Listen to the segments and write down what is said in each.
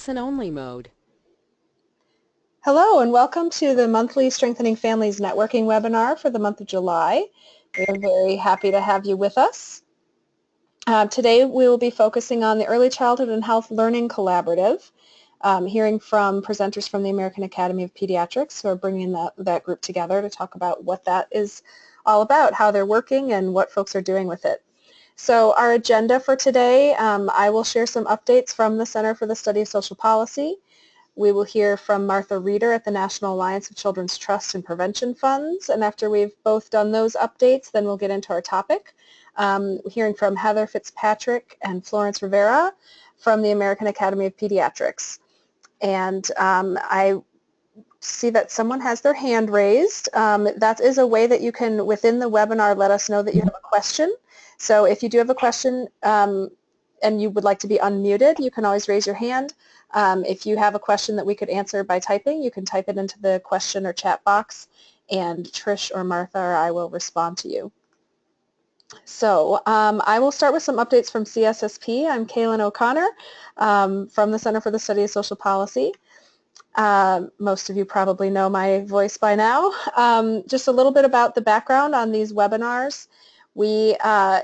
listen-only mode. Hello and welcome to the monthly Strengthening Families Networking webinar for the month of July. We are very happy to have you with us. Today we will be focusing on the Early Childhood and Health Learning Collaborative, hearing from presenters from the American Academy of Pediatrics who are bringing that group together to talk about what that is all about, how they're working, and what folks are doing with it. So our agenda for today, I will share some updates from the Center for the Study of Social Policy. We will hear from Martha Reeder at the National Alliance of Children's Trust and Prevention Funds, and after we've both done those updates, then we'll get into our topic. Hearing from Heather Fitzpatrick and Florence Rivera from the American Academy of Pediatrics. And I see that someone has their hand raised. That is a way that you can, within the webinar, let us know that you have a question. So if you do have a question and you would like to be unmuted, you can always raise your hand. If you have a question that we could answer by typing, you can type it into the question or chat box, and Trish or Martha or I will respond to you. So I will start with some updates from CSSP. I'm Kaylin O'Connor from the Center for the Study of Social Policy. Most of you probably know my voice by now. Just a little bit about the background on these webinars. We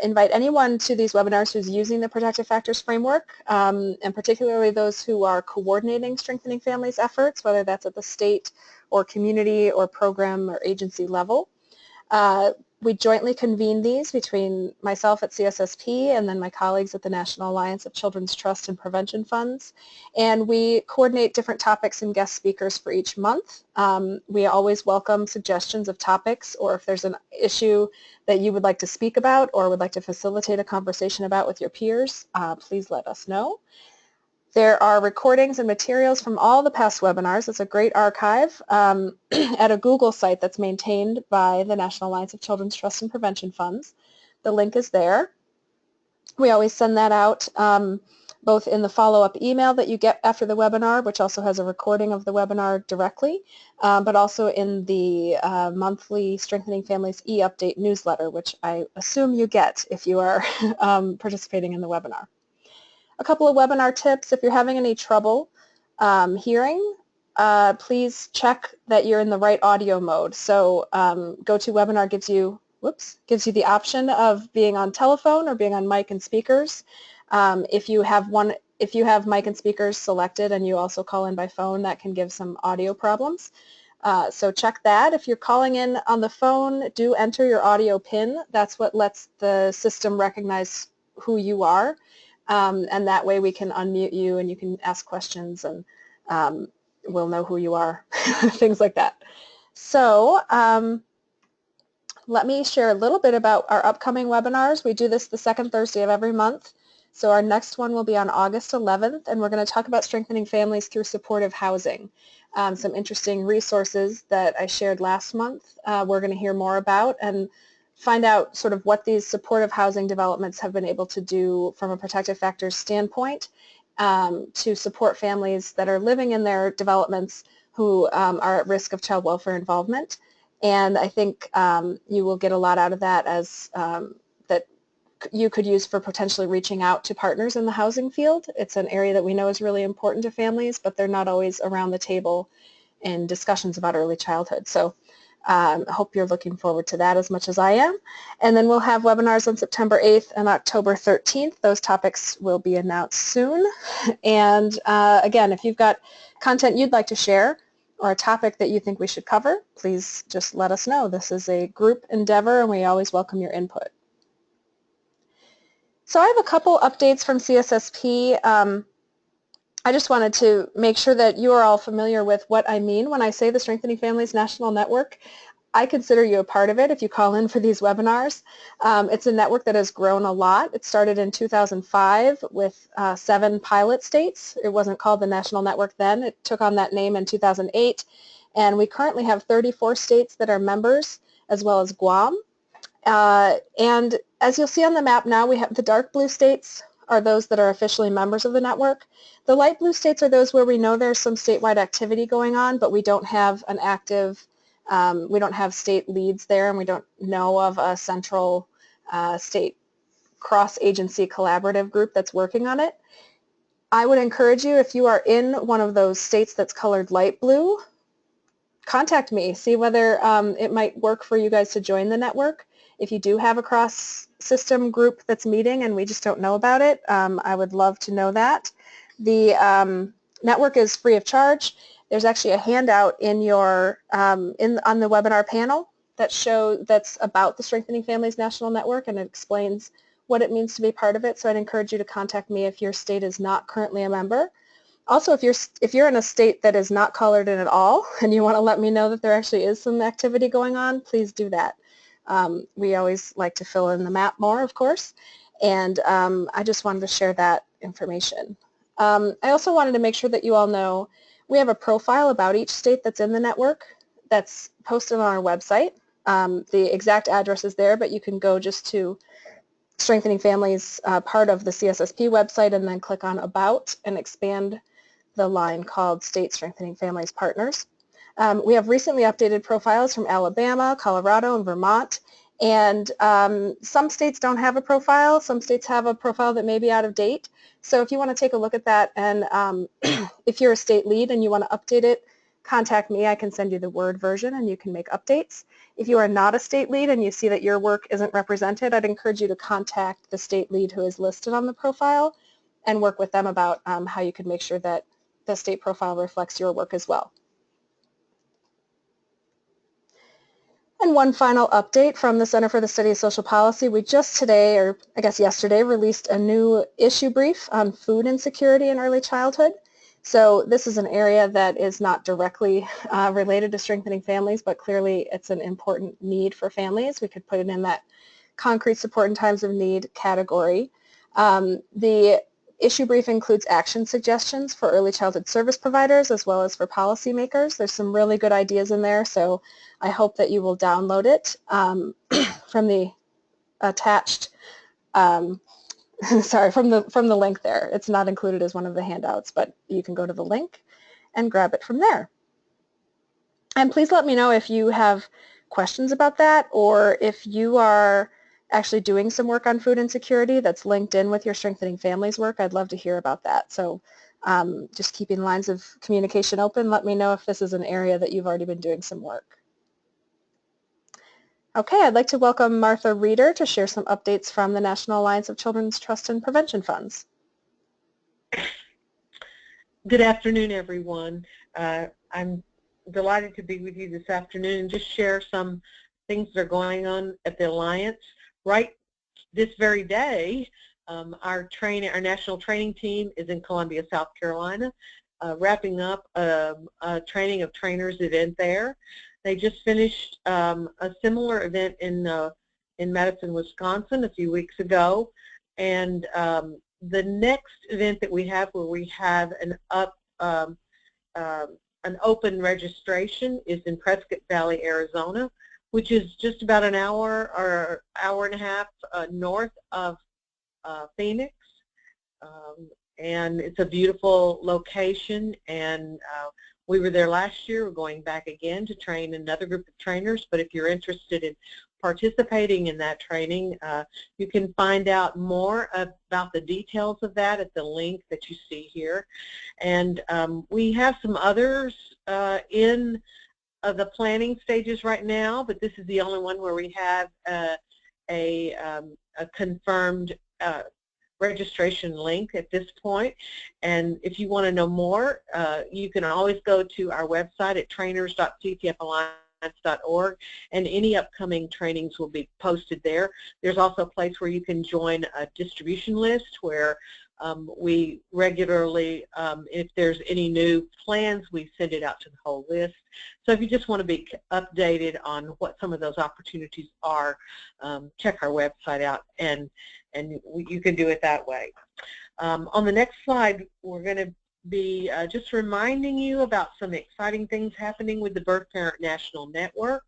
invite anyone to these webinars who's using the Protective Factors Framework, and particularly those who are coordinating Strengthening Families efforts, whether that's at the state or community or program or agency level. We jointly convene these between myself at CSSP and then my colleagues at the National Alliance of Children's Trust and Prevention Funds. And we coordinate different topics and guest speakers for each month. We always welcome suggestions of topics, or if there's an issue that you would like to speak about or would like to facilitate a conversation about with your peers, please let us know. There are recordings and materials from all the past webinars. It's a great archive at a Google site that's maintained by the National Alliance of Children's Trust and Prevention Funds. The link is there. We always send that out both in the follow-up email that you get after the webinar, which also has a recording of the webinar directly, but also in the monthly Strengthening Families e-update newsletter, which I assume you get if you are participating in the webinar. A couple of webinar tips: if you're having any trouble hearing, please check that you're in the right audio mode. So GoToWebinar gives you the option of being on telephone or being on mic and speakers. If you have mic and speakers selected and you also call in by phone, that can give some audio problems. So check that. If you're calling in on the phone, do enter your audio PIN. That's what lets the system recognize who you are. And that way we can unmute you and you can ask questions, and we'll know who you are, things like that. So let me share a little bit about our upcoming webinars. We do this the second Thursday of every month. So our next one will be on August 11th, and we're going to talk about strengthening families through supportive housing. Some interesting resources that I shared last month we're going to hear more about, and find out sort of what these supportive housing developments have been able to do from a protective factors standpoint to support families that are living in their developments who are at risk of child welfare involvement. And I think you will get a lot out of that as that you could use for potentially reaching out to partners in the housing field. It's an area that we know is really important to families, but they're not always around the table in discussions about early childhood. So I hope you're looking forward to that as much as I am. And then we'll have webinars on September 8th and October 13th. Those topics will be announced soon. And again, if you've got content you'd like to share or a topic that you think we should cover, please just let us know. This is a group endeavor and we always welcome your input. So I have a couple updates from CSSP. I just wanted to make sure that you are all familiar with what I mean when I say the Strengthening Families National Network. I consider you a part of it if you call in for these webinars. It's a network that has grown a lot. It started in 2005 with 7 pilot states. It wasn't called the National Network then. It took on that name in 2008. And we currently have 34 states that are members, as well as Guam. And as you'll see on the map now, we have the dark blue states are those that are officially members of the network. The light blue states are those where we know there's some statewide activity going on, but we don't have an active, we don't have state leads there, and we don't know of a central state cross-agency collaborative group that's working on it. I would encourage you, if you are in one of those states that's colored light blue, contact me. See whether it might work for you guys to join the network. If you do have a cross-system group that's meeting and we just don't know about it, I would love to know that. The network is free of charge. There's actually a handout in your on the webinar panel that's about the Strengthening Families National Network, and it explains what it means to be part of it. So I'd encourage you to contact me if your state is not currently a member. Also, if you're in a state that is not colored in at all and you want to let me know that there actually is some activity going on, please do that. We always like to fill in the map more, of course, and I just wanted to share that information. I also wanted to make sure that you all know we have a profile about each state that's in the network that's posted on our website. The exact address is there, but you can go just to Strengthening Families part of the CSSP website and then click on About and expand the line called State Strengthening Families Partners. We have recently updated profiles from Alabama, Colorado, and Vermont, and some states don't have a profile. Some states have a profile that may be out of date. So if you want to take a look at that, and if you're a state lead and you want to update it, contact me. I can send you the Word version and you can make updates. If you are not a state lead and you see that your work isn't represented, I'd encourage you to contact the state lead who is listed on the profile and work with them about how you can make sure that the state profile reflects your work as well. And one final update from the Center for the Study of Social Policy. We just today, or I guess yesterday, released a new issue brief on food insecurity in early childhood. So this is an area that is not directly related to strengthening families, but clearly it's an important need for families. We could put it in that concrete support in times of need category. The issue brief includes action suggestions for early childhood service providers as well as for policymakers. There's some really good ideas in there, so I hope that you will download it from the attached, sorry, from the link there. It's not included as one of the handouts, but you can go to the link and grab it from there. And please let me know if you have questions about that, or if you are actually doing some work on food insecurity that's linked in with your Strengthening Families work. I'd love to hear about that. So just keeping lines of communication open. Let me know if this is an area that you've already been doing some work. Okay, I'd like to welcome Martha Reeder to share some updates from the National Alliance of Children's Trust and Prevention Funds. Good afternoon, everyone. I'm delighted to be with you this afternoon and just share some things that are going on at the Alliance. Right this very day, our national training team is in Columbia, South Carolina, wrapping up a training of trainers event there. They just finished a similar event in Madison, Wisconsin a few weeks ago, and the next event that we have where we have an open registration is in Prescott Valley, Arizona, which is just about an hour or hour and a half north of Phoenix. And it's a beautiful location, and we were there last year. We're going back again to train another group of trainers, but if you're interested in participating in that training, you can find out more about the details of that at the link that you see here. And we have some others in the planning stages right now, but this is the only one where we have a confirmed registration link at this point. And if you want to know more, you can always go to our website at trainers.ctfalliance.org, and any upcoming trainings will be posted there. There's also a place where you can join a distribution list where we regularly, if there's any new plans, we send it out to the whole list. So if you just want to be updated on what some of those opportunities are, check our website out, and you can do it that way. On the next slide, we're going to be just reminding you about some exciting things happening with the Birth Parent National Network.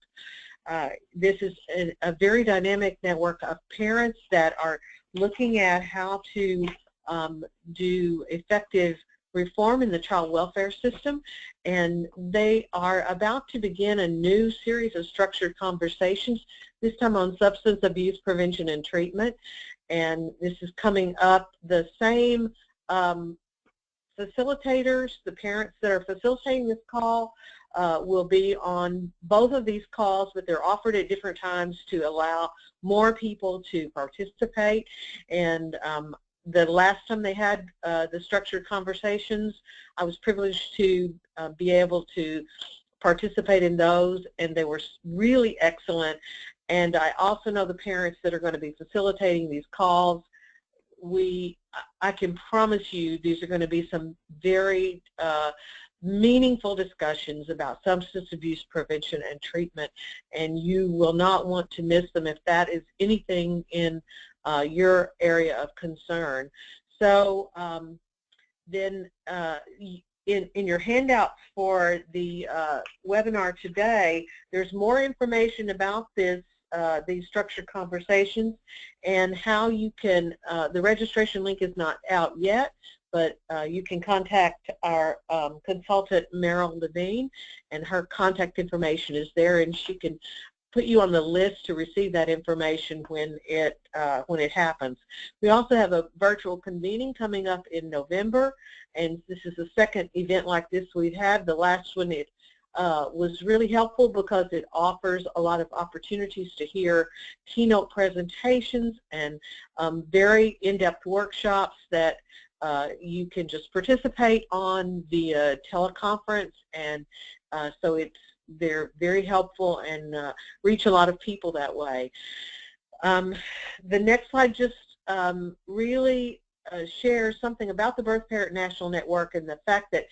This is a very dynamic network of parents that are looking at how to do effective reform in the child welfare system, and they are about to begin a new series of structured conversations, this time on substance abuse prevention and treatment. And this is coming up the same facilitators, the parents that are facilitating this call, will be on both of these calls, but they're offered at different times to allow more people to participate. And the last time they had the structured conversations, I was privileged to be able to participate in those, and they were really excellent. And I also know the parents that are going to be facilitating these calls. I can promise you these are going to be some very meaningful discussions about substance abuse prevention and treatment, and you will not want to miss them if that is anything in your area of concern. So then in your handouts for the webinar today, there's more information about these structured conversations and how you can, the registration link is not out yet, but you can contact our consultant, Meryl Levine, and her contact information is there, and she can put you on the list to receive that information when it happens. We also have a virtual convening coming up in November, and this is the second event like this we've had. The last one, it was really helpful because it offers a lot of opportunities to hear keynote presentations and very in-depth workshops that you can just participate on via teleconference, and so they're very helpful and reach a lot of people that way. The next slide just really shares something about the Birth Parent National Network and the fact that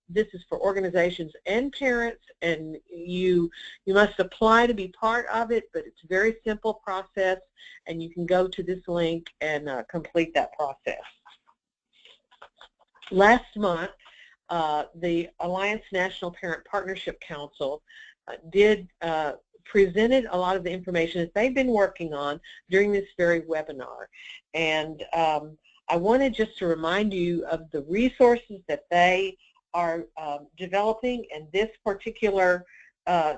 this is for organizations and parents, and you must apply to be part of it, but it's a very simple process, and you can go to this link and complete that process. Last month, the Alliance National Parent Partnership Council presented a lot of the information that they've been working on during this very webinar. And I wanted just to remind you of the resources that they are developing, and this particular,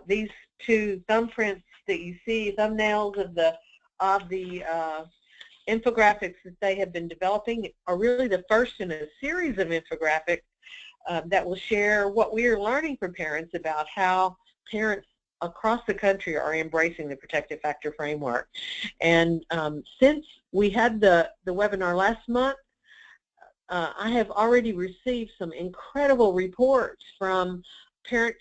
these two thumbprints that you see, thumbnails of the infographics that they have been developing are really the first in a series of infographics that will share what we are learning from parents about how parents across the country are embracing the protective factor framework. And since we had the webinar last month, I have already received some incredible reports from parents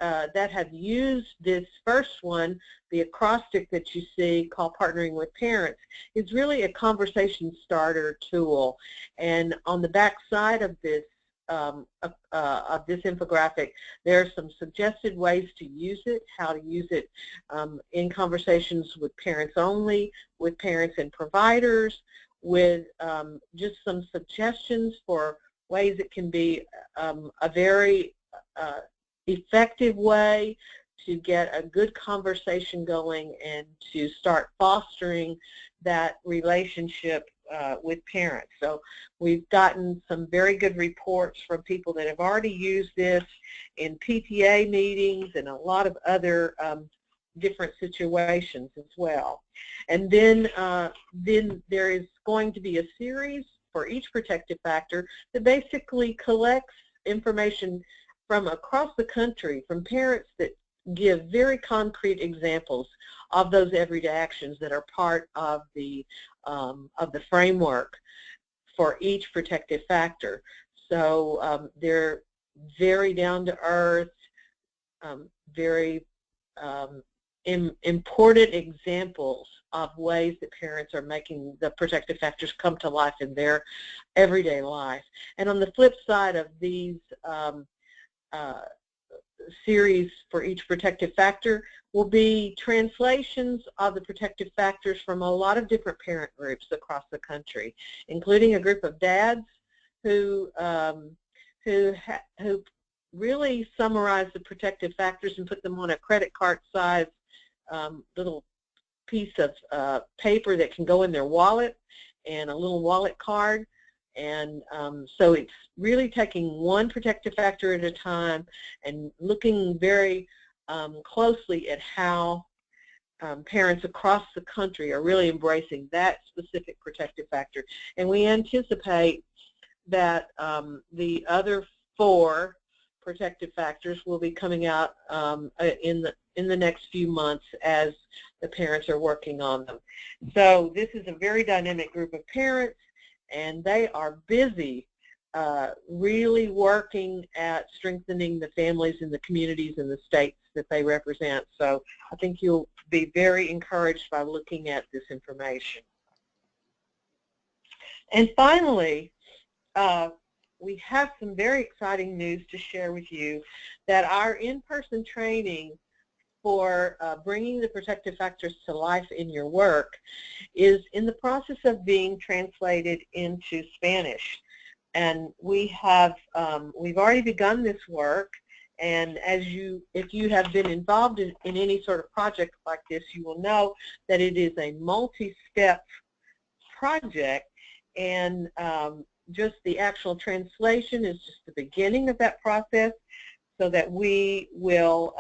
that have used this first one. The acrostic that you see called Partnering with Parents is really a conversation starter tool. And on the back side of this infographic, there are some suggested ways to use it, how to use it in conversations with parents only, with parents and providers, with just some suggestions for ways it can be a very effective way to get a good conversation going and to start fostering that relationship with parents. So we've gotten some very good reports from people that have already used this in PTA meetings and a lot of other different situations as well. And then there is going to be a series for each protective factor that basically collects information from across the country from parents that give very concrete examples of those everyday actions that are part of the framework for each protective factor. So they're very down to earth, very important examples of ways that parents are making the protective factors come to life in their everyday life. And on the flip side of these series for each protective factor will be translations of the protective factors from a lot of different parent groups across the country, including a group of dads who really summarize the protective factors and put them on a credit card size little piece of paper that can go in their wallet, and a little wallet card. And so it's really taking one protective factor at a time and looking very closely at how parents across the country are really embracing that specific protective factor. And we anticipate that the other 4 protective factors will be coming out in the next few months as the parents are working on them. So this is a very dynamic group of parents, and they are busy really working at strengthening the families in the communities and the states that they represent. So I think you'll be very encouraged by looking at this information. And finally, we have some very exciting news to share with you, that our in-person training for bringing the protective factors to life in your work is in the process of being translated into Spanish. And we've already begun this work, and if you have been involved in any sort of project like this, you will know that it is a multi-step project, and just the actual translation is just the beginning of that process, so that we will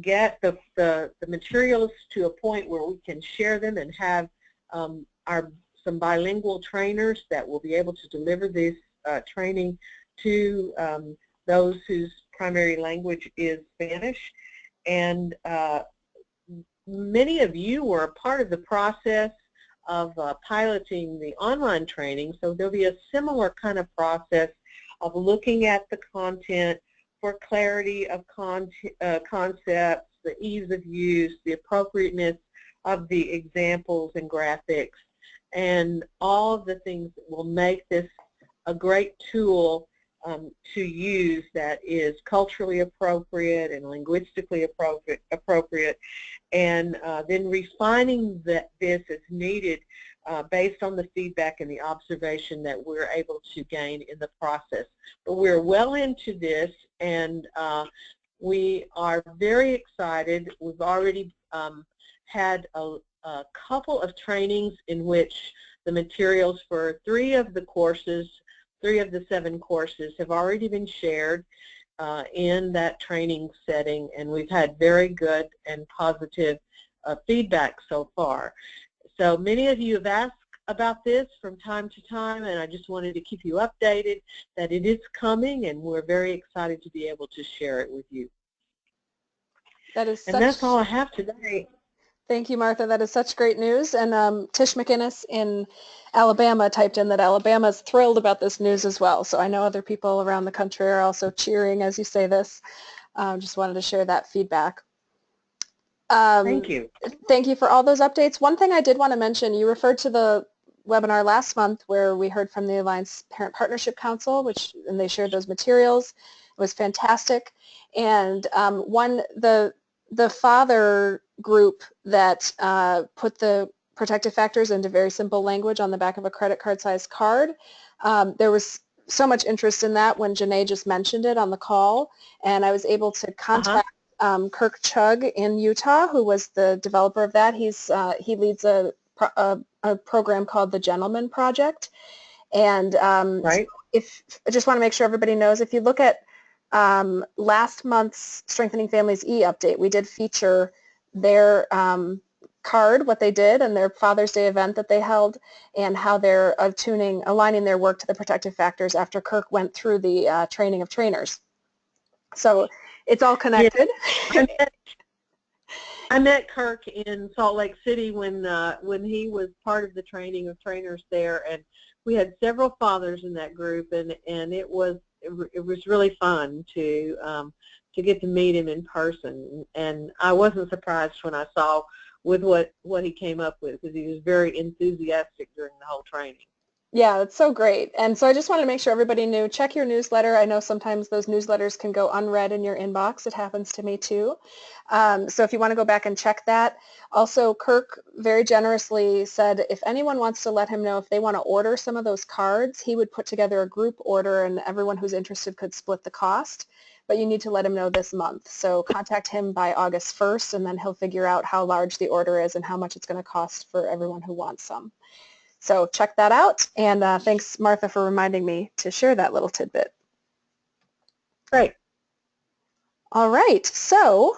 get the materials to a point where we can share them and have some bilingual trainers that will be able to deliver this training to those whose primary language is Spanish. And many of you were a part of the process of piloting the online training, so there'll be a similar kind of process of looking at the content for clarity of concepts, the ease of use, the appropriateness of the examples and graphics, and all of the things that will make this a great tool to use that is culturally appropriate and linguistically appropriate, and then refining this as needed based on the feedback and the observation that we're able to gain in the process. But we're well into this, and we are very excited. We've already had a couple of trainings in which the materials for 3 of the 7 courses have already been shared in that training setting, and we've had very good and positive feedback so far. So many of you have asked about this from time to time, and I just wanted to keep you updated that it is coming, and we're very excited to be able to share it with you. And that's all I have today. Thank you, Martha. That is such great news. And Tish McInnes in Alabama typed in that Alabama is thrilled about this news as well. So I know other people around the country are also cheering as you say this. Just wanted to share that feedback. Thank you. Thank you for all those updates. One thing I did want to mention, you referred to the webinar last month where we heard from the Alliance Parent Partnership Council, and they shared those materials. It was fantastic. And the father group that put the protective factors into very simple language on the back of a credit card sized card, there was so much interest in that when Janae just mentioned it on the call, and I was able to contact Kirk Chug in Utah, who was the developer of that. He leads a program called the Gentleman Project, and right. I just want to make sure everybody knows, if you look at last month's Strengthening Families e-update, we did feature their card, what they did, and their Father's Day event that they held, and how they're aligning their work to the protective factors after Kirk went through the training of trainers. So it's all connected. Yeah. I met Kirk in Salt Lake City when he was part of the training of trainers there, and we had several fathers in that group, and it was really fun to get to meet him in person. And I wasn't surprised when I saw with what he came up with, because he was very enthusiastic during the whole training. Yeah, it's so great. And so I just wanted to make sure everybody knew, check your newsletter. I know sometimes those newsletters can go unread in your inbox. It happens to me too. So if you want to go back and check that. Also, Kirk very generously said if anyone wants to let him know if they want to order some of those cards, he would put together a group order and everyone who's interested could split the cost. But you need to let him know this month. So contact him by August 1st, and then he'll figure out how large the order is and how much it's going to cost for everyone who wants some. So check that out, and thanks, Martha, for reminding me to share that little tidbit. Great. All right, so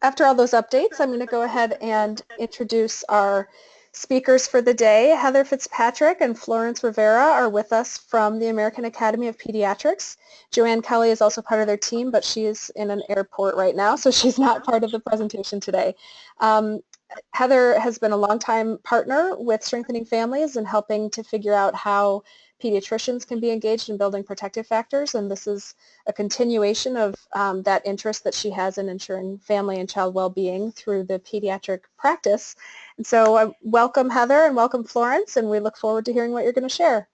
after all those updates, I'm going to go ahead and introduce our Speakers for the day, Heather Fitzpatrick and Florence Rivera, are with us from the American Academy of Pediatrics. Joanne Kelly is also part of their team, but she is in an airport right now, so she's not part of the presentation today. Heather has been a longtime partner with Strengthening Families and helping to figure out how pediatricians can be engaged in building protective factors, and this is a continuation of that interest that she has in ensuring family and child well-being through the pediatric practice. And so welcome, Heather, and welcome, Florence, and we look forward to hearing what you're going to share.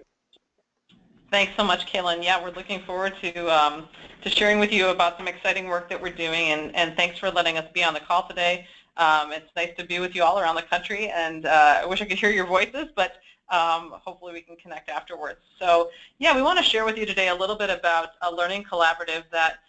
Thanks so much, Kaylin. Yeah, we're looking forward to sharing with you about some exciting work that we're doing, and thanks for letting us be on the call today. It's nice to be with you all around the country, and I wish I could hear your voices, but hopefully we can connect afterwards. So yeah, we want to share with you today a little bit about a learning collaborative that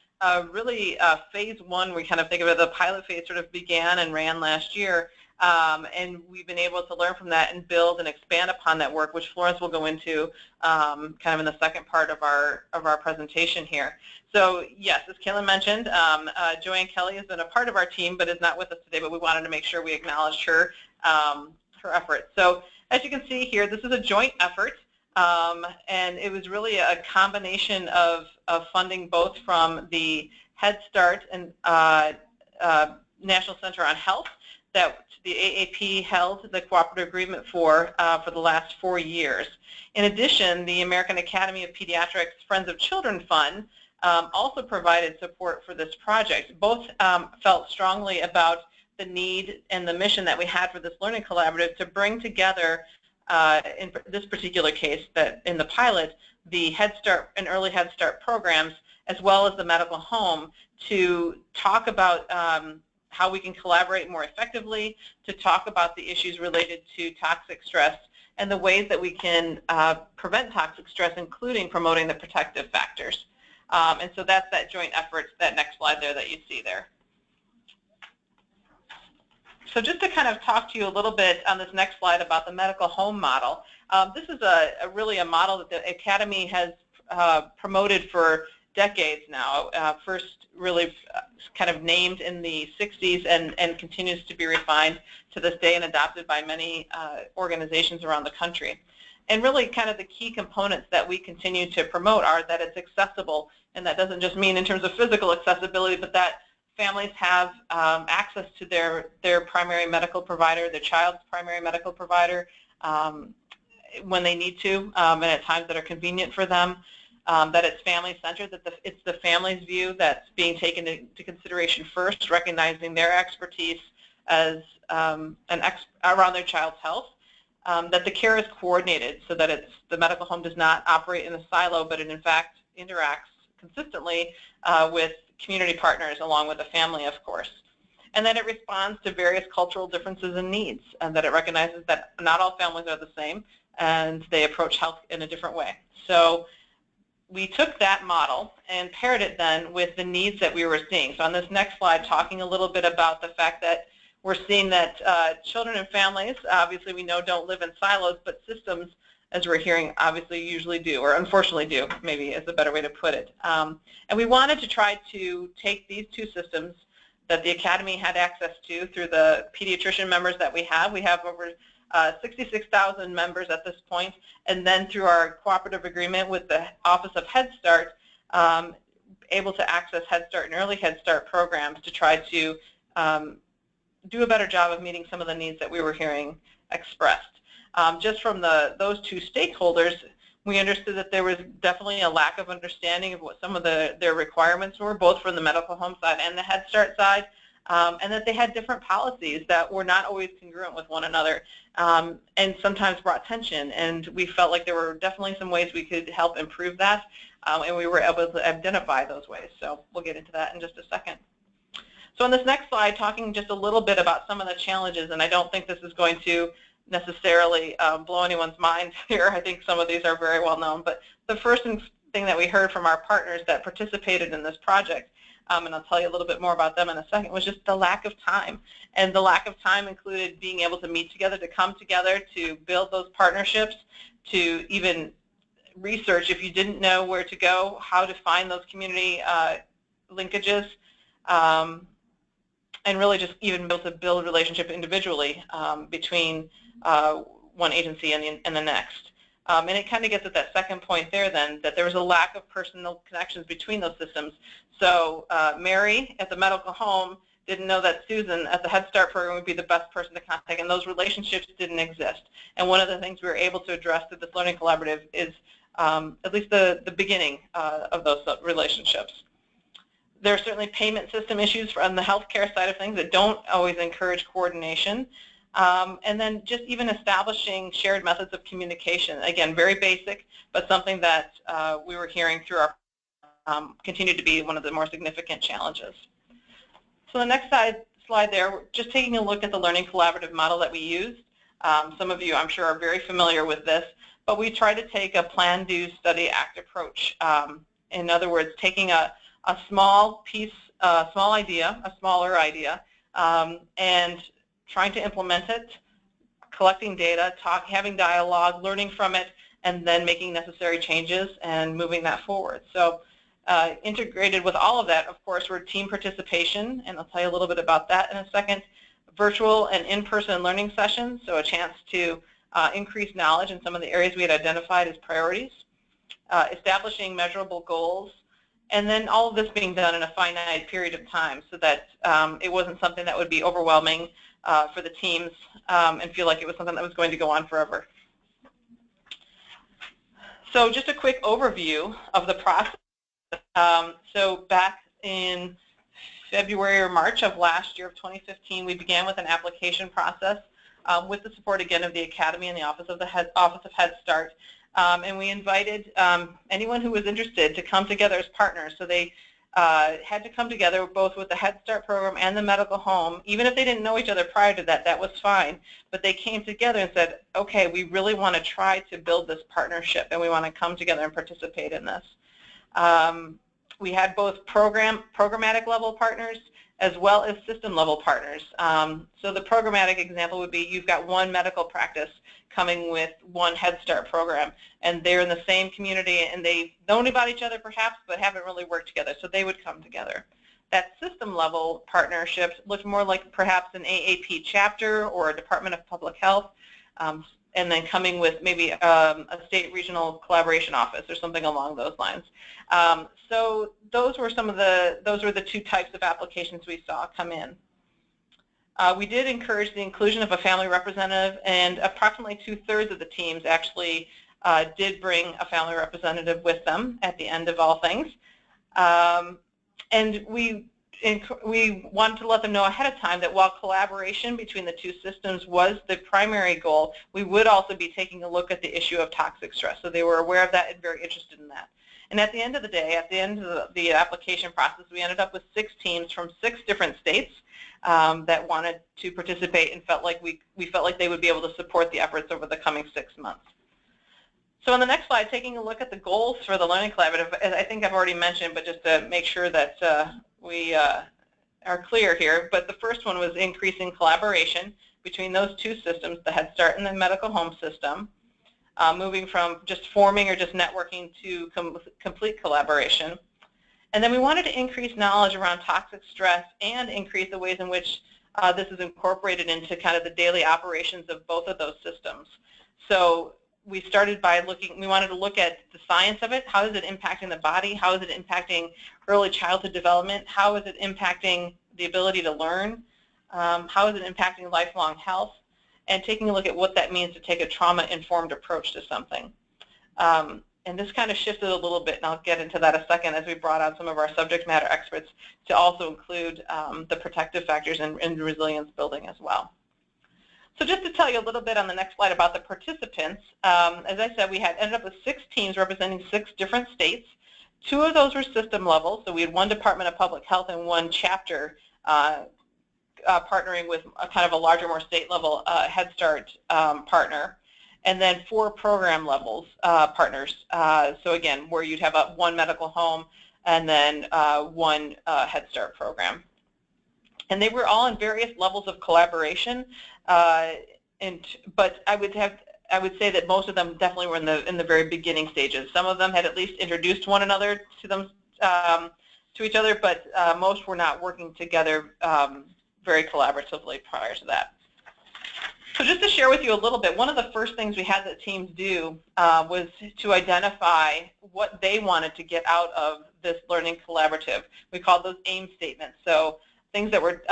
really phase one, we kind of think of it, the pilot phase sort of began and ran last year, and we've been able to learn from that and build and expand upon that work, which Florence will go into kind of in the second part of our presentation here. So yes, as Kaylin mentioned, Joanne Kelly has been a part of our team but is not with us today, but we wanted to make sure we acknowledged her efforts. So as you can see here, this is a joint effort, and it was really a combination of funding both from the Head Start and National Center on Health that the AAP held the cooperative agreement for the last 4 years. In addition, the American Academy of Pediatrics Friends of Children Fund also provided support for this project. Both felt strongly about the need and the mission that we had for this learning collaborative to bring together, in this particular case, that in the pilot, the Head Start and Early Head Start programs, as well as the medical home, to talk about how we can collaborate more effectively, to talk about the issues related to toxic stress and the ways that we can prevent toxic stress, including promoting the protective factors. And so that's that joint effort, that next slide there that you see there. So just to kind of talk to you a little bit on this next slide about the medical home model, this is really a model that the Academy has promoted for decades now, first really kind of named in the 60s and continues to be refined to this day and adopted by many organizations around the country. And really kind of the key components that we continue to promote are that it's accessible, and that doesn't just mean in terms of physical accessibility, but that families have access to their primary medical provider, their child's primary medical provider, when they need to, and at times that are convenient for them, that it's family-centered, that it's the family's view that's being taken into consideration first, recognizing their expertise as around their child's health, that the care is coordinated so that the medical home does not operate in a silo, but it in fact interacts consistently with community partners along with the family, of course. And that it responds to various cultural differences and needs, and that it recognizes that not all families are the same and they approach health in a different way. So we took that model and paired it then with the needs that we were seeing. So on this next slide, talking a little bit about the fact that we're seeing that children and families, obviously we know, don't live in silos, but systems, as we're hearing, obviously usually do, or unfortunately do, maybe is a better way to put it. And we wanted to try to take these two systems that the Academy had access to through the pediatrician members that we have. We have over 66,000 members at this point, and then through our cooperative agreement with the Office of Head Start, able to access Head Start and Early Head Start programs to try to do a better job of meeting some of the needs that we were hearing expressed. Just from those two stakeholders, we understood that there was definitely a lack of understanding of what some of their requirements were, both from the medical home side and the Head Start side, and that they had different policies that were not always congruent with one another, and sometimes brought tension. And we felt like there were definitely some ways we could help improve that, and we were able to identify those ways. So we'll get into that in just a second. So on this next slide, talking just a little bit about some of the challenges, and I don't think this is going to necessarily blow anyone's mind here. I think some of these are very well known, but the first thing that we heard from our partners that participated in this project, and I'll tell you a little bit more about them in a second, was just the lack of time. And the lack of time included being able to meet together, to come together, to build those partnerships, to even research, if you didn't know where to go, how to find those community linkages, and really just even be able to build a relationship individually between one agency and the next. And it kind of gets at that second point there then, that there was a lack of personal connections between those systems. So Mary at the medical home didn't know that Susan at the Head Start program would be the best person to contact, and those relationships didn't exist. And one of the things we were able to address through this learning collaborative is at least the beginning of those relationships. There are certainly payment system issues on the healthcare side of things that don't always encourage coordination. And then just even establishing shared methods of communication. Again, very basic, but something that we were hearing through our continued to be one of the more significant challenges. So the next slide there, we're just taking a look at the learning collaborative model that we used. Some of you, I'm sure, are very familiar with this, but we try to take a plan, do, study, act approach. In other words, taking a small piece, a smaller idea, and trying to implement it, collecting data, having dialogue, learning from it, and then making necessary changes and moving that forward. So integrated with all of that, of course, were team participation, and I'll tell you a little bit about that in a second, virtual and in-person learning sessions, so a chance to increase knowledge in some of the areas we had identified as priorities, establishing measurable goals, and then all of this being done in a finite period of time so that it wasn't something that would be overwhelming for the teams and feel like it was something that was going to go on forever. So just a quick overview of the process. So back in February or March of last year of 2015, we began with an application process with the support again of the Academy and the Office of Head Start. And we invited anyone who was interested to come together as partners. So they had to come together both with the Head Start program and the medical home. Even if they didn't know each other prior to that, that was fine. But they came together and said, okay, we really want to try to build this partnership, and we want to come together and participate in this. We had both programmatic level partners as well as system level partners. So the programmatic example would be you've got one medical practice coming with one Head Start program, and they're in the same community, and they've known about each other perhaps, but haven't really worked together, so they would come together. That system level partnership looked more like perhaps an AAP chapter or a Department of Public Health, and then coming with maybe a state regional collaboration office or something along those lines. So those were the two types of applications we saw come in. We did encourage the inclusion of a family representative, and approximately 2/3 of the teams actually did bring a family representative with them at the end of all things. And we wanted to let them know ahead of time that while collaboration between the two systems was the primary goal, we would also be taking a look at the issue of toxic stress. So they were aware of that and very interested in that. And at the end of the day, at the end of the application process, we ended up with 6 teams from 6 different states that wanted to participate and felt like we felt like they would be able to support the efforts over the coming 6 months. So on the next slide, taking a look at the goals for the Learning Collaborative, as I think I've already mentioned, but just to make sure that we are clear here, but the first one was increasing collaboration between those two systems, the Head Start and the medical home system, moving from just forming or just networking to complete collaboration. And then we wanted to increase knowledge around toxic stress and increase the ways in which this is incorporated into kind of the daily operations of both of those systems. So we started by we wanted to look at the science of it. How is it impacting the body? How is it impacting early childhood development? How is it impacting the ability to learn? How is it impacting lifelong health? And taking a look at what that means to take a trauma-informed approach to something. And this kind of shifted a little bit, and I'll get into that in a second as we brought on some of our subject matter experts to also include the protective factors and resilience building as well. So just to tell you a little bit on the next slide about the participants, as I said, we had ended up with 6 teams representing 6 different states. 2 of those were system level, so we had one Department of Public Health and one chapter partnering with a kind of a larger, more state-level Head Start partner, and then 4 program levels partners. So again, where you'd have one medical home and then one Head Start program. And they were all in various levels of collaboration, but I would say that most of them definitely were in the very beginning stages. Some of them had at least introduced one another to each other, but most were not working together very collaboratively prior to that. So just to share with you a little bit, one of the first things we had the teams do was to identify what they wanted to get out of this learning collaborative. We called those aim statements, so things that were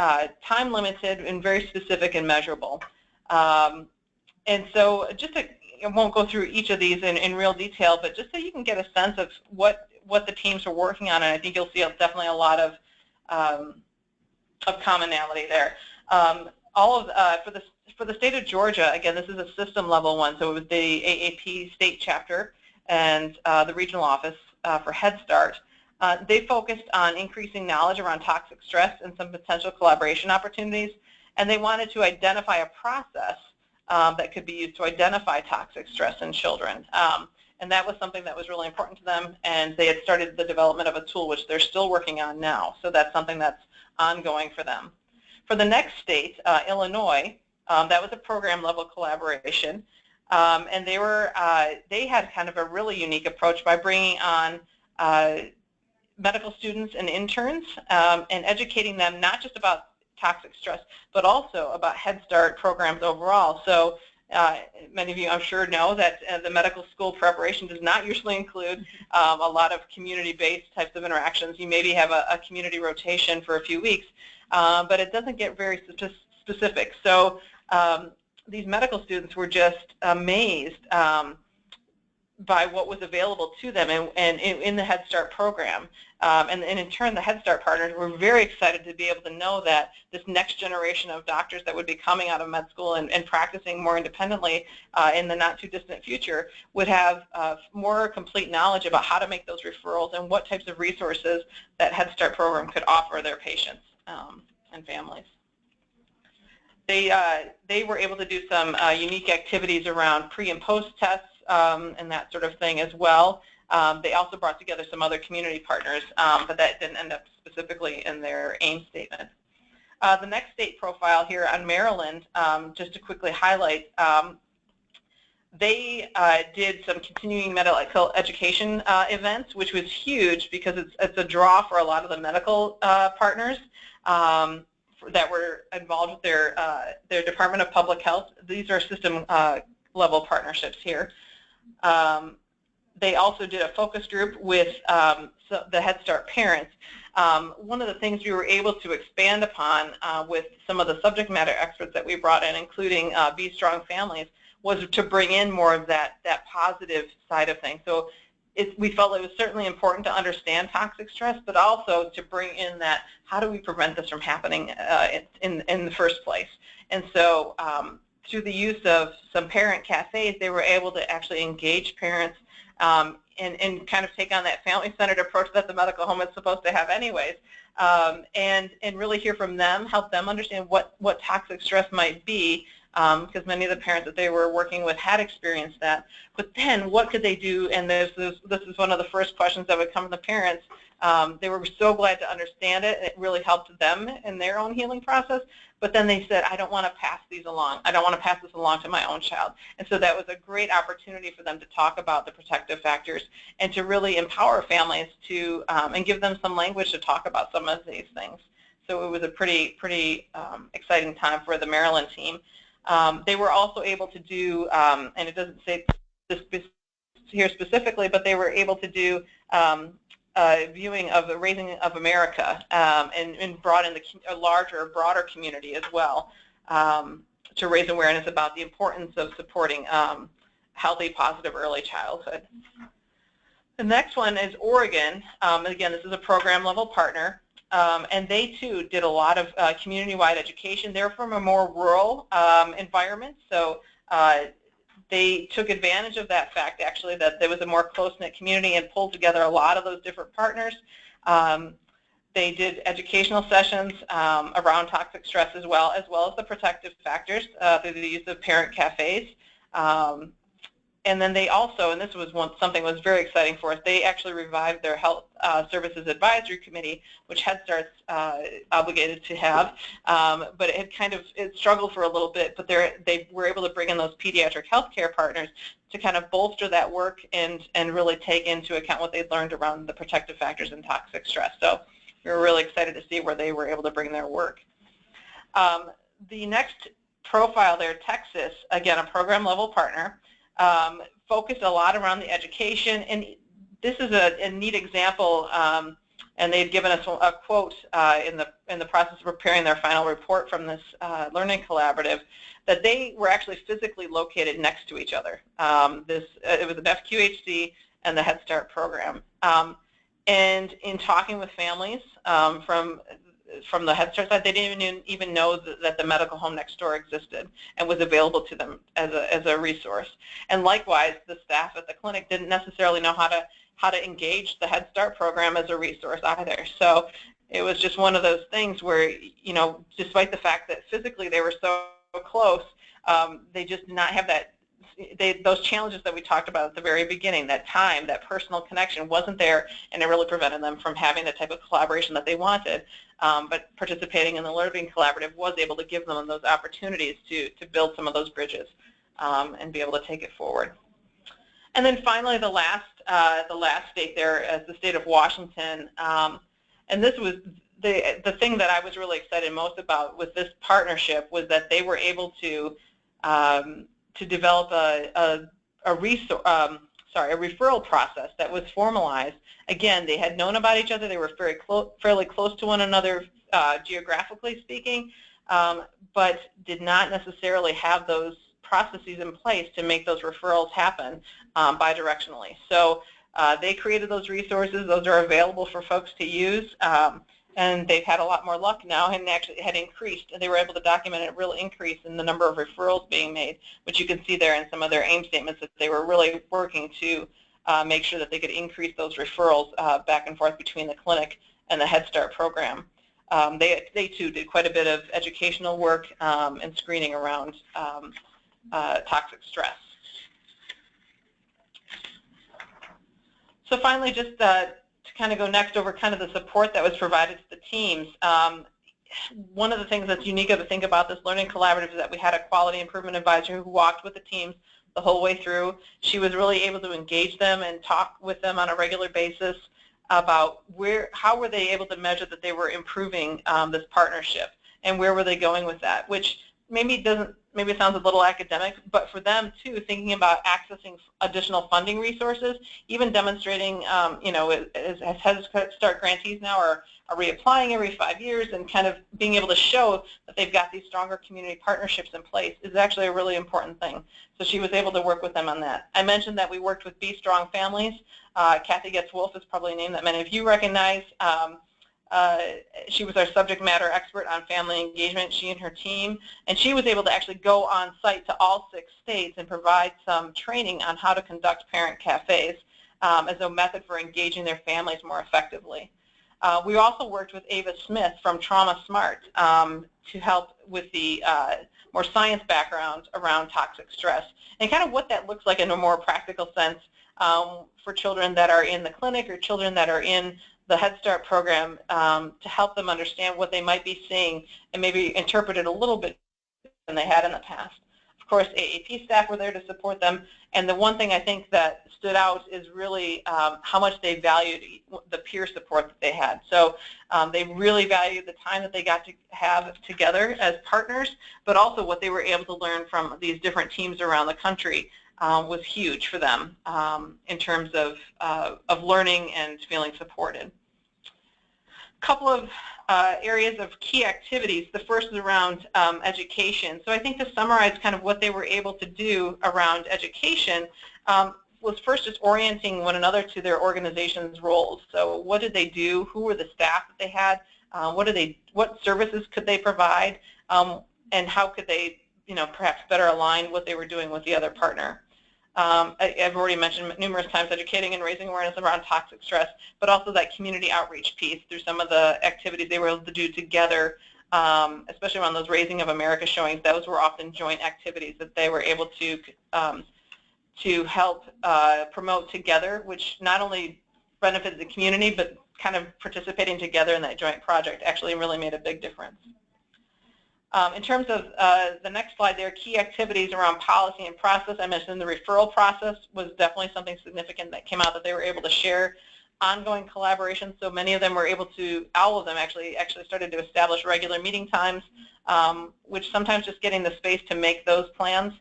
time limited and very specific and measurable. And so just to, I won't go through each of these in real detail, but just so you can get a sense of what the teams are working on, and I think you'll see definitely a lot of commonality there. For the state of Georgia, again, this is a system level one, so it was the AAP state chapter and the regional office for Head Start. They focused on increasing knowledge around toxic stress and some potential collaboration opportunities, and they wanted to identify a process that could be used to identify toxic stress in children. And that was something that was really important to them, and they had started the development of a tool which they're still working on now, so that's something that's ongoing for them. For the next state, Illinois, that was a program level collaboration, and they had kind of a really unique approach by bringing on medical students and interns and educating them not just about toxic stress, but also about Head Start programs overall. So many of you, I'm sure, know that the medical school preparation does not usually include a lot of community-based types of interactions. You maybe have a community rotation for a few weeks, but it doesn't get very specific. So these medical students were just amazed by what was available to them and in the Head Start program. And in turn, the Head Start partners were very excited to be able to know that this next generation of doctors that would be coming out of med school and practicing more independently in the not-too-distant future would have more complete knowledge about how to make those referrals and what types of resources that Head Start program could offer their patients and families. They were able to do some unique activities around pre- and post-tests and that sort of thing as well. They also brought together some other community partners, but that didn't end up specifically in their aim statement. The next state profile here on Maryland, just to quickly highlight, they did some continuing medical education events, which was huge because it's a draw for a lot of the medical partners that were involved with their Department of Public Health. These are system level partnerships here. They also did a focus group with the Head Start parents. One of the things we were able to expand upon with some of the subject matter experts that we brought in, including Be Strong Families, was to bring in more of that positive side of things. So we felt it was certainly important to understand toxic stress, but also to bring in that, how do we prevent this from happening in the first place? And so through the use of some parent cafes, they were able to actually engage parents and kind of take on that family-centered approach that the medical home is supposed to have anyways, and really hear from them, help them understand what toxic stress might be, because many of the parents that they were working with had experienced that. But then what could they do? And this is one of the first questions that would come from the parents. They were so glad to understand it. It really helped them in their own healing process. But then they said, I don't want to pass these along. I don't want to pass this along to my own child. And so that was a great opportunity for them to talk about the protective factors and to really empower families to and give them some language to talk about some of these things. So it was a pretty exciting time for the Maryland team. They were also able to do, and it doesn't say this here specifically, but they were able to do viewing of the Raising of America and brought in a larger, broader community as well to raise awareness about the importance of supporting healthy, positive early childhood. The next one is Oregon. Again, this is a program level partner. And they, too, did a lot of community-wide education. They're from a more rural environment, so they took advantage of that fact, actually, that there was a more close-knit community and pulled together a lot of those different partners. They did educational sessions around toxic stress as well as the protective factors through the use of parent cafes. And then they also, and this was something that was very exciting for us, they actually revived their Health Services Advisory Committee, which Head Start's obligated to have, but it struggled for a little bit, but they were able to bring in those pediatric healthcare partners to kind of bolster that work and really take into account what they'd learned around the protective factors and toxic stress. So we were really excited to see where they were able to bring their work. The next profile there, Texas, again, a program level partner, focused a lot around the education, and this is a neat example, and they've given us a quote in the process of preparing their final report from this learning collaborative, that they were actually physically located next to each other. It was an FQHC and the Head Start program. And in talking with families from the Head Start side, they didn't even know that the medical home next door existed and was available to them as a resource. And likewise, the staff at the clinic didn't necessarily know how to engage the Head Start program as a resource either. So it was just one of those things where, you know, despite the fact that physically they were so close, they just did not have that. Those challenges that we talked about at the very beginning, that time, that personal connection wasn't there, and it really prevented them from having the type of collaboration that they wanted. But participating in the Learning Collaborative was able to give them those opportunities to build some of those bridges and be able to take it forward. And then finally, the last state there is the state of Washington, and this was the thing that I was really excited most about with this partnership was that they were able to develop a referral process that was formalized. Again, they had known about each other. They were fairly close to one another geographically speaking, but did not necessarily have those processes in place to make those referrals happen bidirectionally. So they created those resources. Those are available for folks to use. And they've had a lot more luck now, and actually had increased. They were able to document a real increase in the number of referrals being made, which you can see there in some of their aim statements, that they were really working to make sure that they could increase those referrals back and forth between the clinic and the Head Start program. They too did quite a bit of educational work and screening around toxic stress. So finally, just to kind of go next over kind of the support that was provided to the teams. One of the things that's unique to think about this Learning Collaborative is that we had a quality improvement advisor who walked with the teams the whole way through. She was really able to engage them and talk with them on a regular basis about how were they able to measure that they were improving this partnership, and where were they going with that, which maybe it sounds a little academic, but for them too, thinking about accessing additional funding resources, even demonstrating, you know, as Head Start grantees now are reapplying every 5 years, and kind of being able to show that they've got these stronger community partnerships in place is actually a really important thing. So she was able to work with them on that. I mentioned that we worked with Be Strong Families. Kathy Getz-Wolf is probably a name that many of you recognize. She was our subject matter expert on family engagement, she and her team, and she was able to actually go on site to all 6 states and provide some training on how to conduct parent cafes as a method for engaging their families more effectively. We also worked with Ava Smith from Trauma Smart to help with the more science background around toxic stress, and kind of what that looks like in a more practical sense for children that are in the clinic or children that are in the Head Start program, to help them understand what they might be seeing and maybe interpret it a little bit than they had in the past. Of course, AAP staff were there to support them, and the one thing I think that stood out is really how much they valued the peer support that they had. So they really valued the time that they got to have together as partners, but also what they were able to learn from these different teams around the country was huge for them in terms of learning and feeling supported. A couple of areas of key activities. The first is around education. So I think to summarize kind of what they were able to do around education was first just orienting one another to their organization's roles. So what did they do? Who were the staff that they had? What services could they provide? And how could they, you know, perhaps better align what they were doing with the other partner? I've already mentioned numerous times educating and raising awareness around toxic stress, but also that community outreach piece through some of the activities they were able to do together, especially around those Raising of America showings. Those were often joint activities that they were able to help promote together, which not only benefited the community, but kind of participating together in that joint project actually really made a big difference. In terms of the next slide there, key activities around policy and process, I mentioned the referral process was definitely something significant that came out that they were able to share ongoing collaboration, so many of them were able to, all of them actually started to establish regular meeting times, which sometimes just getting the space to make those plans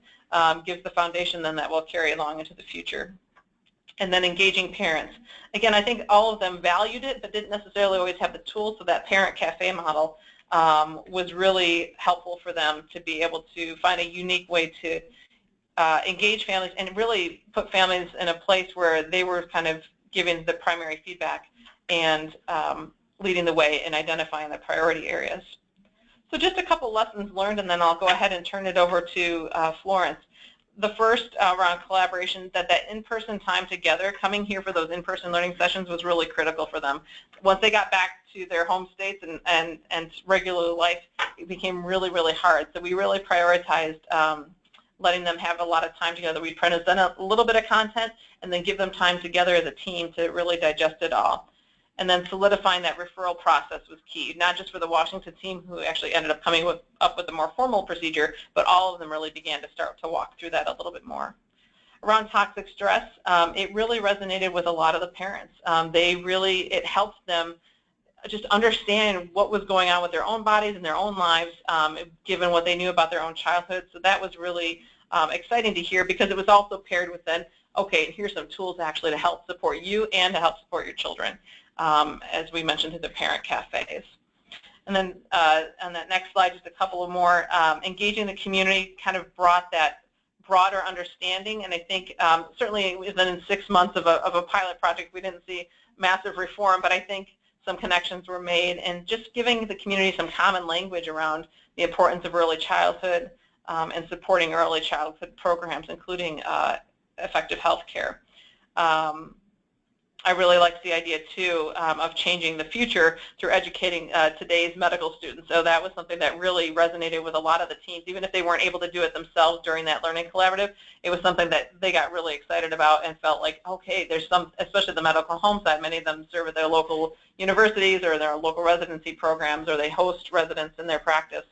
gives the foundation then that will carry along into the future. And then engaging parents. Again, I think all of them valued it, but didn't necessarily always have the tools, so that parent cafe model was really helpful for them to be able to find a unique way to engage families and really put families in a place where they were kind of giving the primary feedback and leading the way in identifying the priority areas. So just a couple lessons learned, and then I'll go ahead and turn it over to Florence. The first around collaboration, that in-person time together, coming here for those in-person learning sessions was really critical for them. Once they got back to their home states and regular life, it became really, really hard. So we really prioritized letting them have a lot of time together. We present a little bit of content and then give them time together as a team to really digest it all. And then solidifying that referral process was key, not just for the Washington team who actually ended up coming up with a more formal procedure, but all of them really began to start to walk through that a little bit more. Around toxic stress, it really resonated with a lot of the parents. It helped them just understand what was going on with their own bodies and their own lives, given what they knew about their own childhood. So that was really exciting to hear, because it was also paired with then, okay, here's some tools actually to help support you and to help support your children. As we mentioned, to the parent cafes. And then on that next slide, just a couple of more. Engaging the community kind of brought that broader understanding, and I think certainly within 6 months of a pilot project, we didn't see massive reform, but I think some connections were made, and just giving the community some common language around the importance of early childhood and supporting early childhood programs, including effective health care. I really liked the idea, too, of changing the future through educating today's medical students. So that was something that really resonated with a lot of the teams. Even if they weren't able to do it themselves during that learning collaborative, it was something that they got really excited about and felt like, okay, there's some, especially the medical home side, many of them serve at their local universities or their local residency programs, or they host residents in their practice.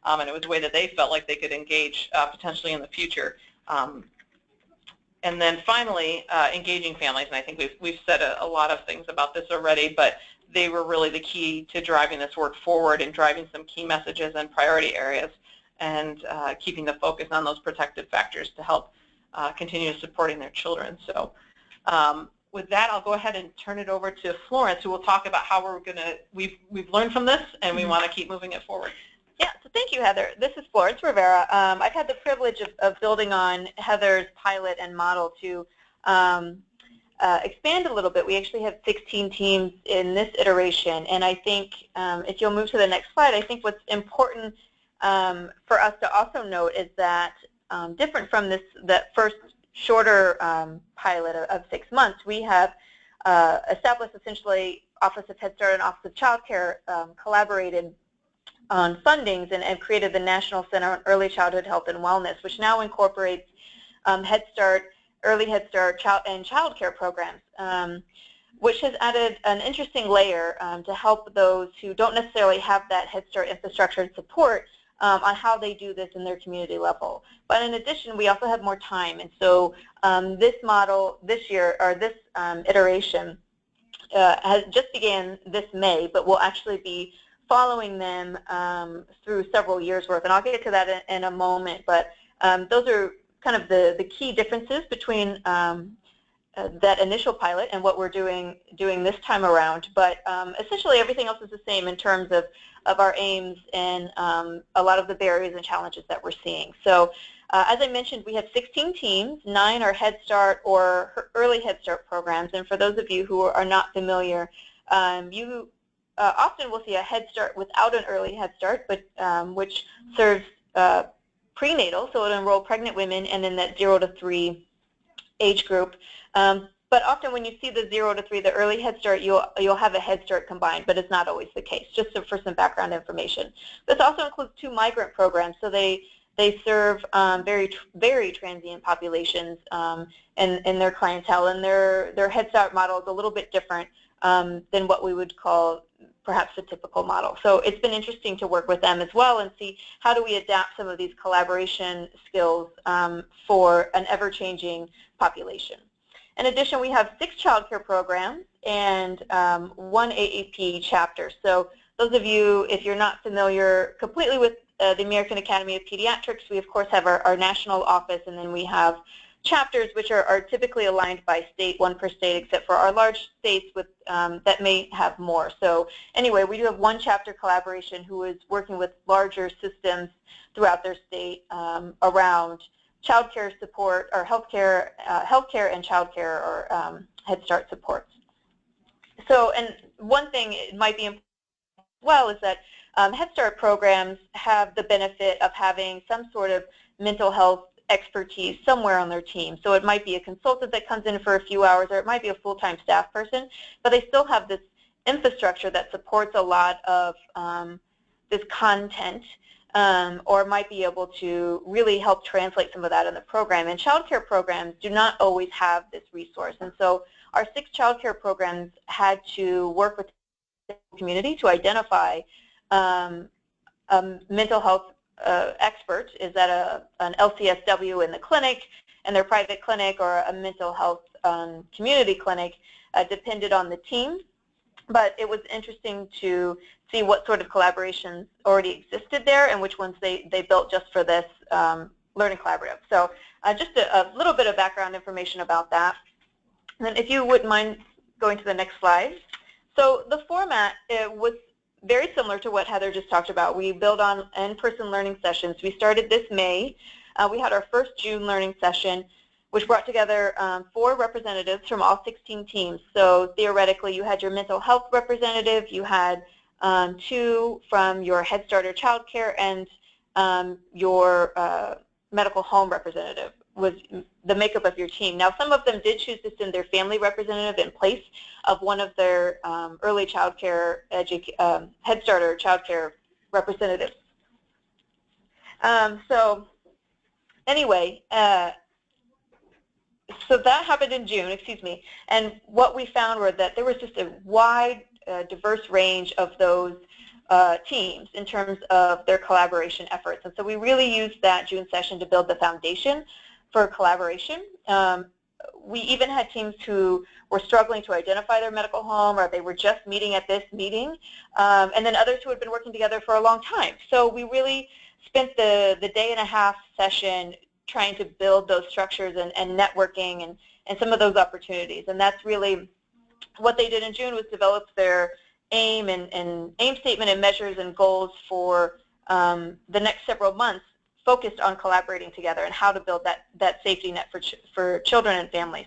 And it was a way that they felt like they could engage potentially in the future. And then finally, engaging families, and I think we've said a lot of things about this already, but they were really the key to driving this work forward and driving some key messages and priority areas, and keeping the focus on those protective factors to help continue supporting their children. So with that, I'll go ahead and turn it over to Florence, who will talk about how we've learned from this, and we want to keep moving it forward. Yeah, so thank you, Heather. This is Florence Rivera. I've had the privilege of building on Heather's pilot and model to expand a little bit. We actually have 16 teams in this iteration, and I think if you'll move to the next slide, I think what's important for us to also note is that different from that first shorter pilot of 6 months, we have established essentially Office of Head Start and Office of Child Care collaborated on fundings and created the National Center on Early Childhood Health and Wellness, which now incorporates Head Start, Early Head Start, and child care programs, which has added an interesting layer to help those who don't necessarily have that Head Start infrastructure and support on how they do this in their community level. But in addition, we also have more time, and so this model this year, or this iteration, has just began this May, but will actually be following them through several years' worth, and I'll get to that in a moment. But those are kind of the key differences between that initial pilot and what we're doing this time around. But essentially, everything else is the same in terms of our aims and a lot of the barriers and challenges that we're seeing. So as I mentioned, we have 16 teams. 9 are Head Start or Early Head Start programs. And for those of you who are not familiar, you often we'll see a Head Start without an Early Head Start, but which serves prenatal, so it'll enroll pregnant women and in that 0 to 3 age group. But often when you see the 0 to 3, the Early Head Start, you'll have a Head Start combined, but it's not always the case, just for some background information. This also includes 2 migrant programs, so they serve very transient populations in their clientele, and their Head Start model is a little bit different than what we would call perhaps a typical model. So it's been interesting to work with them as well and see how do we adapt some of these collaboration skills for an ever-changing population. In addition, we have 6 child care programs, and one AAP chapter. So those of you, if you're not familiar completely with the American Academy of Pediatrics, we of course have our national office, and then we have chapters which are typically aligned by state, one per state, except for our large states with that may have more. So anyway, we do have one chapter collaboration who is working with larger systems throughout their state around child care support, or healthcare and child care, or Head Start supports. So, and one thing it might be important as well is that Head Start programs have the benefit of having some sort of mental health expertise somewhere on their team. So it might be a consultant that comes in for a few hours, or it might be a full-time staff person, but they still have this infrastructure that supports a lot of this content, or might be able to really help translate some of that in the program. And child care programs do not always have this resource. And so our 6 child care programs had to work with the community to identify a mental health expert. Is that an LCSW in the clinic, in their private clinic, or a mental health community clinic, depended on the team. But it was interesting to see what sort of collaborations already existed there and which ones they built just for this learning collaborative. So just a little bit of background information about that. And then if you wouldn't mind going to the next slide. So the format was very similar to what Heather just talked about. We build on in-person learning sessions. We started this May. We had our first June learning session, which brought together 4 representatives from all 16 teams. So theoretically, you had your mental health representative, you had 2 from your Head Start or child care, and your medical home representative was the makeup of your team. Now, some of them did choose to send their family representative in place of one of their early child care, Head Start or child care representatives. So anyway, so that happened in June, excuse me, and what we found were that there was just a wide, diverse range of those teams in terms of their collaboration efforts. And so we really used that June session to build the foundation for collaboration. We even had teams who were struggling to identify their medical home, or they were just meeting at this meeting, and then others who had been working together for a long time. So we really spent the day-and-a-half session trying to build those structures and networking and some of those opportunities. And that's really what they did in June, was develop their aim and aim statement and measures and goals for the next several months, focused on collaborating together and how to build that safety net for children and families.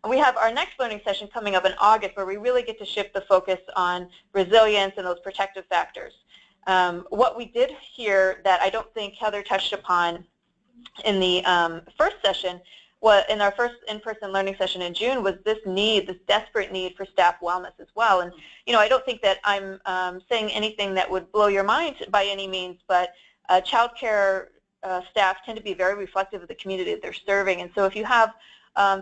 And we have our next learning session coming up in August, where we really get to shift the focus on resilience and those protective factors. What we did here that I don't think Heather touched upon in the first session, in our first in-person learning session in June, was this need, this desperate need for staff wellness as well. And I don't think that I'm saying anything that would blow your mind by any means, but child care staff tend to be very reflective of the community that they're serving. And so if you have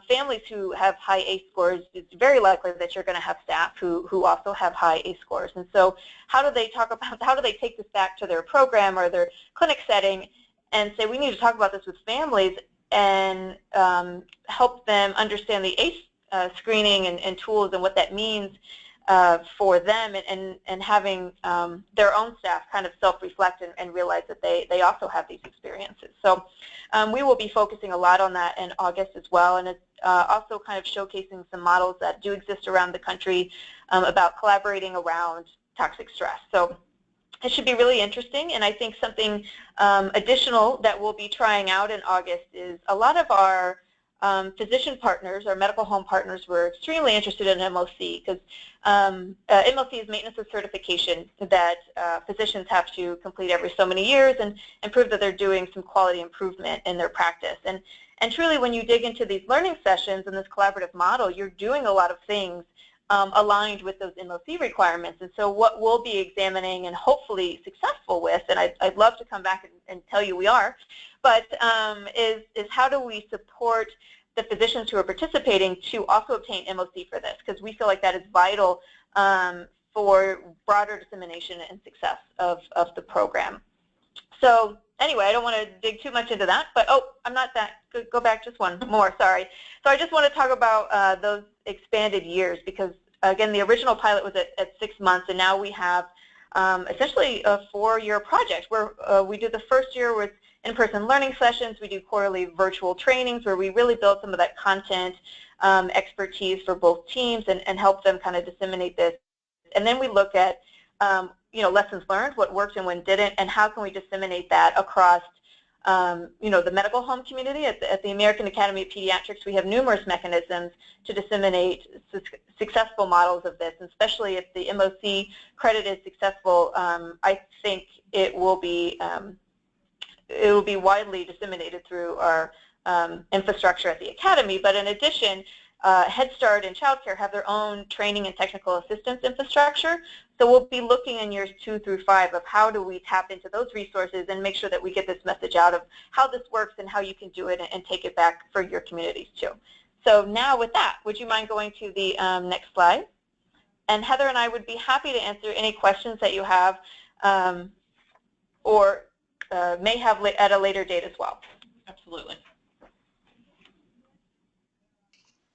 families who have high ACE scores, it's very likely that you're going to have staff who also have high ACE scores. And so how do they take this back to their program or their clinic setting and say, we need to talk about this with families and help them understand the ACE screening and tools and what that means for them, and having their own staff kind of self-reflect and realize that they also have these experiences. So we will be focusing a lot on that in August as well, and it's also kind of showcasing some models that do exist around the country about collaborating around toxic stress. So it should be really interesting, and I think something additional that we'll be trying out in August is a lot of our physician partners, our medical home partners, were extremely interested in MOC, because MOC is maintenance of certification that physicians have to complete every so many years and prove that they're doing some quality improvement in their practice. And truly, when you dig into these learning sessions and this collaborative model, you're doing a lot of things aligned with those MOC requirements. And so what we'll be examining and hopefully successful with, and I'd love to come back and tell you we are, but is how do we support the physicians who are participating to also obtain MOC for this, because we feel like that is vital for broader dissemination and success of the program. So anyway, I don't want to dig too much into that, but I'm not that, go back just one more, sorry. So I just want to talk about those expanded years, because again, the original pilot was at 6 months, and now we have essentially a 4-year project where we do the first year with in-person learning sessions. We do quarterly virtual trainings where we really build some of that content expertise for both teams and help them kind of disseminate this. And then we look at lessons learned, what worked and what didn't, and how can we disseminate that across the medical home community. At the American Academy of Pediatrics, we have numerous mechanisms to disseminate successful models of this, especially if the MOC credit is successful. I think it will be widely disseminated through our infrastructure at the Academy. But in addition, Head Start and Child Care have their own training and technical assistance infrastructure. So we'll be looking in years 2 through 5 of how do we tap into those resources and make sure that we get this message out of how this works and how you can do it and take it back for your communities too. So now with that, would you mind going to the next slide? And Heather and I would be happy to answer any questions that you have or may have at a later date as well. Absolutely.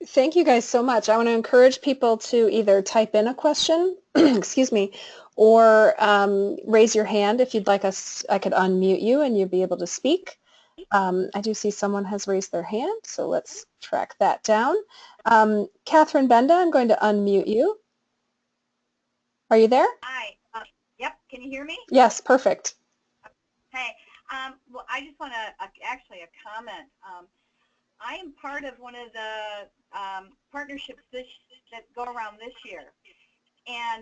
Thank you guys so much. I want to encourage people to either type in a question, excuse me, or raise your hand if you'd like us. I could unmute you and you'd be able to speak. I do see someone has raised their hand, so let's track that down. Catherine Benda, I'm going to unmute you. Are you there? Hi. Yep. Can you hear me? Yes, perfect. Hey. Well, I just want to actually a comment. I am part of one of the partnerships that go around this year,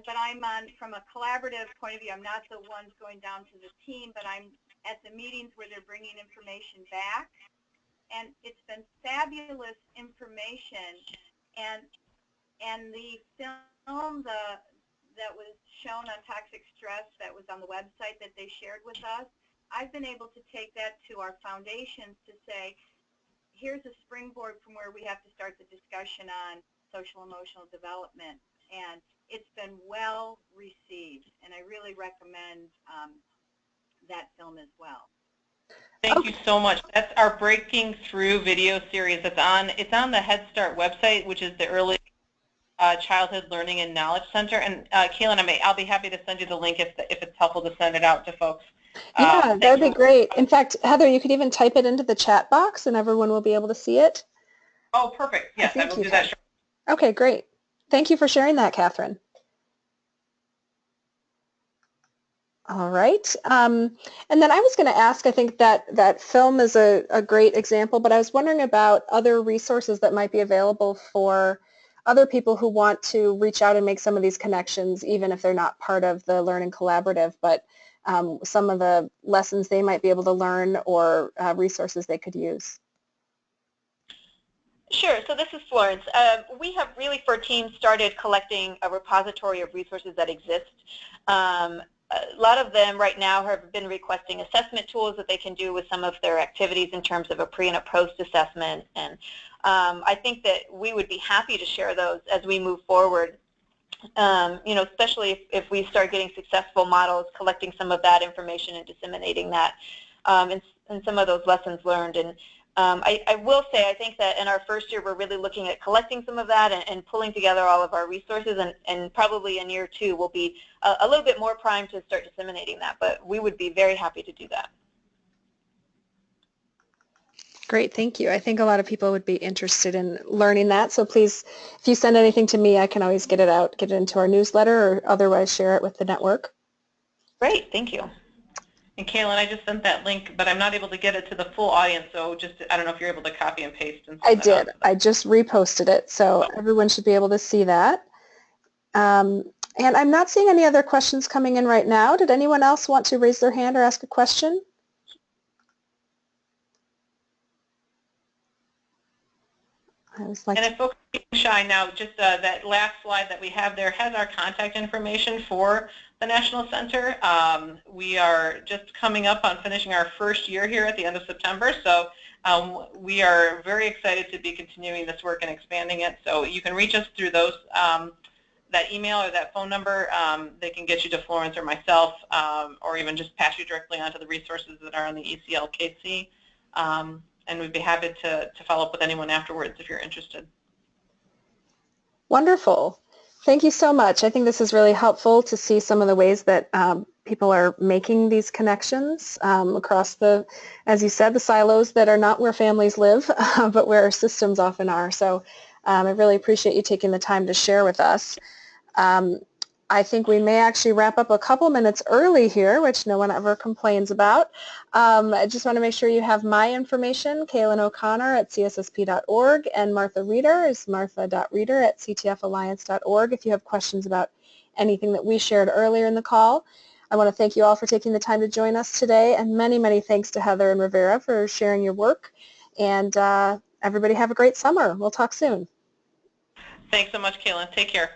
but I'm on from a collaborative point of view. I'm not the ones going down to the team, but I'm at the meetings where they're bringing information back, and it's been fabulous information. And the film that was shown on toxic stress that was on the website that they shared with us, I've been able to take that to our foundations to say, here's a springboard from where we have to start the discussion on social emotional development, and it's been well received, and I really recommend that film as well. Thank you so much. That's our Breaking Through video series. It's on the Head Start website, which is the Early Childhood Learning and Knowledge Center. And Kaylin, I'll be happy to send you the link if it's helpful to send it out to folks. Yeah, that would be great. In fact, Heather, you could even type it into the chat box and everyone will be able to see it. Oh, perfect. Yes, I will do that. Okay, great. Thank you for sharing that, Catherine. All right. And then I was going to ask, I think that film is a great example, but I was wondering about other resources that might be available for other people who want to reach out and make some of these connections, even if they're not part of the Learning Collaborative, but some of the lessons they might be able to learn or resources they could use. Sure. So this is Florence. We have really, for teams, started collecting a repository of resources that exist. A lot of them right now have been requesting assessment tools that they can do with some of their activities in terms of a pre and a post assessment. And I think that we would be happy to share those as we move forward. Especially if we start getting successful models, collecting some of that information and disseminating that and some of those lessons learned. And I will say, I think that in our first year, we're really looking at collecting some of that and pulling together all of our resources, and probably in year 2, we'll be a little bit more primed to start disseminating that, but we would be very happy to do that. Great, thank you. I think a lot of people would be interested in learning that, so please, if you send anything to me, I can always get it into our newsletter, or otherwise share it with the network. Great, thank you. And Kaylin, I just sent that link, but I'm not able to get it to the full audience, so I don't know if you're able to copy and paste. And I did. I just reposted it, so everyone should be able to see that. And I'm not seeing any other questions coming in right now. Did anyone else want to raise their hand or ask a question? And if folks are shy now, just that last slide that we have there has our contact information for the National Center. We are just coming up on finishing our first year here at the end of September, so we are very excited to be continuing this work and expanding it. So you can reach us through those, that email or that phone number. They can get you to Florence or myself, or even just pass you directly onto the resources that are on the ECLKC. And we'd be happy to follow up with anyone afterwards if you're interested. Wonderful. Thank you so much. I think this is really helpful to see some of the ways that people are making these connections across the, as you said, the silos that are not where families live, but where systems often are. So I really appreciate you taking the time to share with us. I think we may actually wrap up a couple minutes early here, which no one ever complains about. I just want to make sure you have my information, Kaylin O'Connor at cssp.org, and Martha Reeder is martha.reeder at ctfalliance.org if you have questions about anything that we shared earlier in the call. I want to thank you all for taking the time to join us today, and many, many thanks to Heather and Rivera for sharing your work. And everybody have a great summer. We'll talk soon. Thanks so much, Kaylin. Take care.